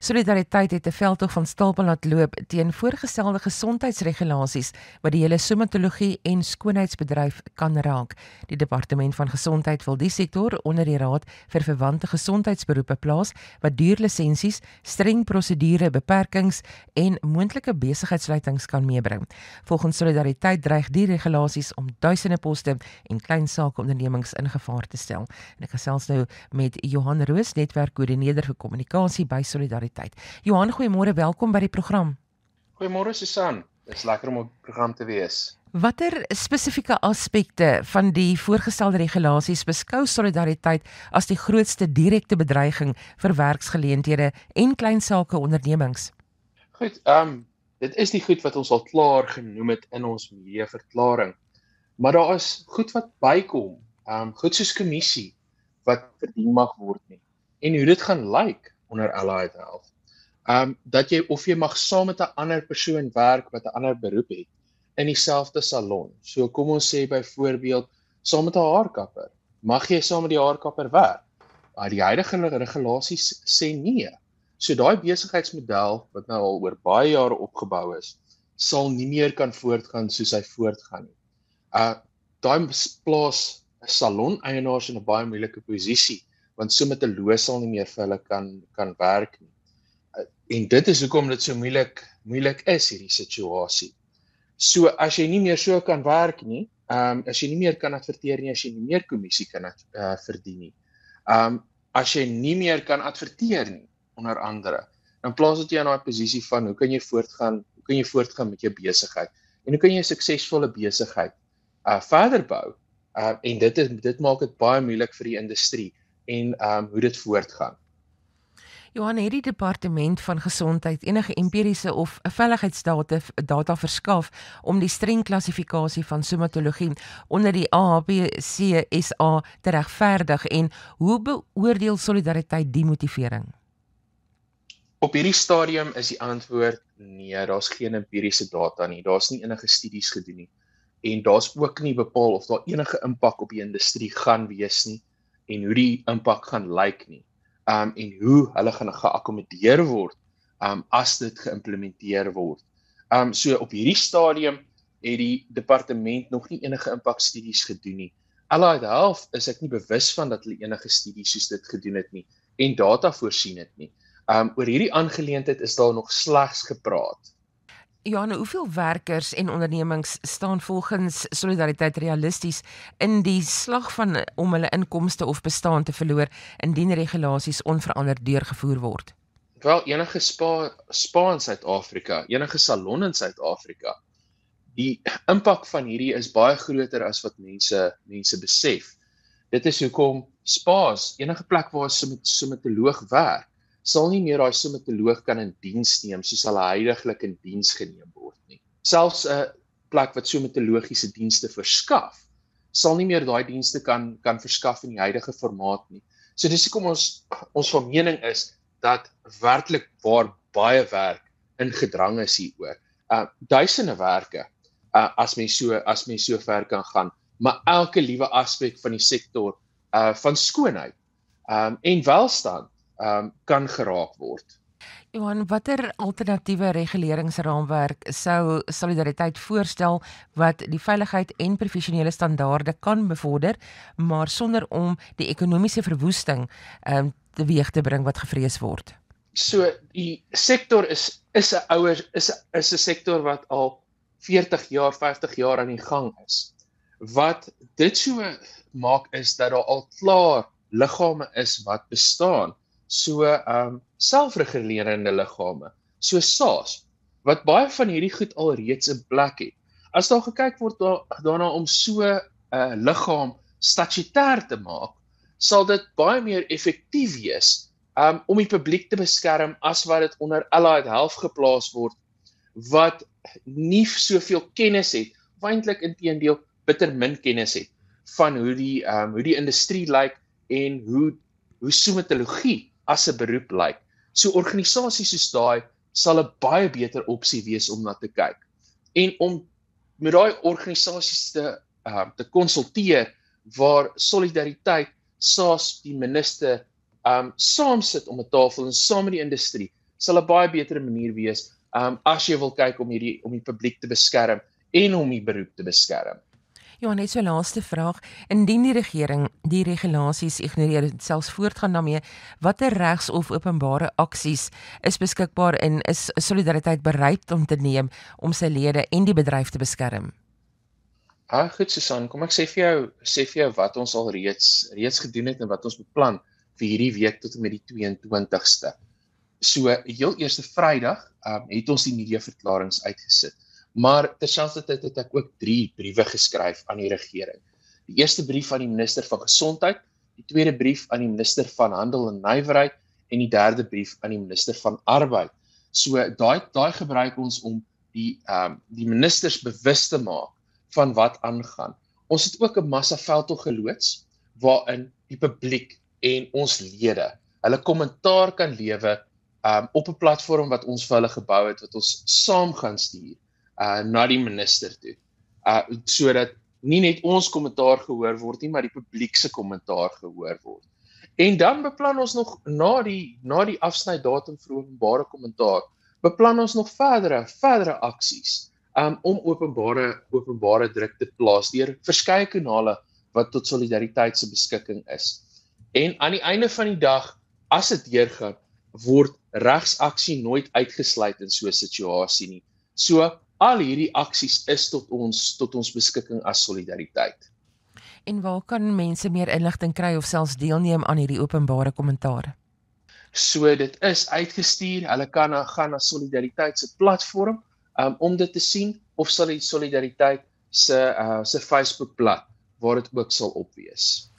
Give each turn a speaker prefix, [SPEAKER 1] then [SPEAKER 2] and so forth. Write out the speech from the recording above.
[SPEAKER 1] Solidariteit het 'n veldtog van stapel laat loop teen voorgestelde gesondheidsregulasies wat die hele stomatologie en skoonheidsbedryf kan raak. Die Departement van Gesondheid wil die sektor onder die Raad vir Verwante Gesondheidsberoepe plaas wat duur lisensies, streng prosedure, beperkings en moontlike besigheidssluitings kan meebring. Volgens Solidariteit dreig die regulasies om duisende poste en klein sakeondernemings in gevaar te stel. En ek gesels nou met Johan Roos, netwerkkoördineerder vir kommunikasie by Solidariteit. Johan, goeiemôre, welkom by die program.
[SPEAKER 2] Goeiemôre Susan, dit is lekker om op die program te wees.
[SPEAKER 1] Watter spesifieke aspekte van die voorgestelde regulasies beskou Solidariteit as die grootste direkte bedreiging vir werksgeleenthede en klein sakeondernemings?
[SPEAKER 2] Goed, dit is die goed wat ons al klaar genoem het in ons mediaverklaring, maar daar is goed wat bykom, goed soos kommissie wat verdien mag word nie, en hoe dit gaan lyk onder Allied Health. Dat jy of jy mag saam met 'n ander persoon werk wat 'n ander beroep het in dieselfde salon. So kom ons sê byvoorbeeld saam met 'n haarkapper. Mag jy saam met die haarkapper werk? Die huidige regulasies sê nee. So daai besigheidsmodel wat nou al oor baie jare opgebou is, sal nie meer kan voortgaan soos hy voortgaan nie. Daai plaas salon-eienaars in 'n baie moeilike posisie, want stomatoloog sal nie meer vir hulle kan werk nie. En dit is hoekom dit so moeilik is hierdie situasie. So as jy nie meer so kan werk nie, as jy nie meer kan adverteer nie, as jy nie meer kommissie kan verdien nie, as jy nie meer kan adverteer nie, onder andere, dan plaas dit jy in daai posisie van hoe kan jy voortgaan met jou besigheid en hoe kan jy 'n suksesvolle besigheid verder bou, en dit maak dit baie moeilik vir die industrie en hoe dit voortgaan.
[SPEAKER 1] Johan, het die Departement van Gesondheid enige empiriese of veiligheidsdata verskaf om die streng klassifikasie van stomatologie onder die AHPCSA te regverdig en hoe beoordeel Solidariteit die motivering?
[SPEAKER 2] Op hierdie stadium is die antwoord nee, daar's geen empiriese data nie, daar's nie enige studies gedoen nie en daar's ook nie bepaal of daar enige impak op die industrie gaan wees nie en hoe die impak gaan lyk nie. En hoe hulle gaan geakkommodeer word as dit geïmplementeer word. So op hierdie stadium het die departement nog nie enige impakstudies gedoen nie. Allied Health is ek nie bewus van dat hulle enige studies soos dit gedoen het nie en data voorsien het nie. Oor hierdie aangeleentheid is daar nog slegs gepraat.
[SPEAKER 1] Johan, hoeveel werkers en ondernemings staan volgens Solidariteit realisties in die slag van om hulle inkomste of bestaan te verloor indien regulasies onveranderd deurgevoer word?
[SPEAKER 2] Wel, enige spa in Suid-Afrika, enige salon in Suid-Afrika, die impak van hierdie is baie groter as wat mense besef. Dit is hoekom spas, enige plek waar 'n stomatoloog werk, sal nie meer daai stomatoloog kan in diens neem soos hulle huidigelik in diens geneem word nie. Selfs 'n plek wat stomatologiese dienste verskaf, sal nie meer daai dienste kan verskaf in die huidige formaat nie. So dis hoekom ons van mening is dat werklik waar baie werk in gedrang is hieroor. Duisende werke as mens so ver kan gaan, maar elke liewe aspek van die sektor van skoonheid en welstand kan geraak word.
[SPEAKER 1] Johan, watter alternatiewe reguleringsraamwerk sou Solidariteit voorstel wat die veiligheid en professionele standaarde kan bevorder, maar sonder om die ekonomiese verwoesting teweeg te bring wat gevrees word?
[SPEAKER 2] So die sektor is 'n sektor wat al 40 jaar, 50 jaar aan die gang is. Wat dit so maak is dat daar al klaar liggame is wat bestaan. So selfregulerende liggame, so SARS, wat baie van hierdie goed al reeds in plek het. As daar gekyk word daarna om so 'n liggaam statutêr te maak, sal dit baie meer effektief wees om die publiek te beskerm as wat dit onder Allied Health geplaas word, wat nie soveel kennis het, of eintlik inteendeel bitter min kennis het van hoe die industrie lyk en hoe stomatologie as 'n beroep lyk. So organisasies soos daai sal 'n baie beter opsie wees om na te kyk. En om met daai organisasies te konsulteer waar Solidariteit, SARS, die minister saam sit om 'n tafel en saam met die industrie sal 'n baie beter manier wees as jy wil kyk om die publiek te beskerm en om die beroep te beskerm.
[SPEAKER 1] Ja, net so laaste vraag. Indien die regering die regulasies ignoreer en selfs voortgaan daarmee, watter regs of openbare aksies is beskikbaar en is Solidariteit bereid om te neem om sy lede en die bedryf te beskerm?
[SPEAKER 2] Goed Susan, kom ek sê vir jou wat ons al reeds gedoen het en wat ons beplan vir hierdie week tot en met die 22ste. So heel eerste Vrydag het ons die mediaverklaringe uitgesit. Maar terselfdertyd het ek ook 3 briewe geskryf aan die regering. Die eerste brief aan die minister van Gesondheid, die tweede brief aan die minister van Handel en Nywerheid en die derde brief aan die minister van Arbeid. So daai gebruik ons om die ministers bewus te maak van wat aangaan. Ons het ook 'n massa veldtog geloods waarin die publiek en ons lede hulle kommentaar kan lewe op 'n platform wat ons vir hulle gebou het, wat ons saam gaan stuur na die minister toe, sodat nie net ons kommentaar gehoor word nie, maar die publiek se kommentaar gehoor word. En dan beplan ons nog na die afsnydatum vir openbare kommentaar, beplan ons nog verdere aksies om openbare druk te plaas deur verskeie kanale wat tot Solidariteit se beskikking is. En aan die einde van die dag, as dit deurgaan, word regsaksie nooit uitgesluit in so 'n situasie nie. So al hierdie aksies is tot ons beskikking as Solidariteit.
[SPEAKER 1] En waar kan mense meer inligting kry of selfs deelneem aan hierdie openbare kommentaar?
[SPEAKER 2] So dit is uitgestuur, hulle kan gaan na Solidariteit se platform om dit te sien, of sal die Solidariteit se Facebookblad waar dit ook sal opwees.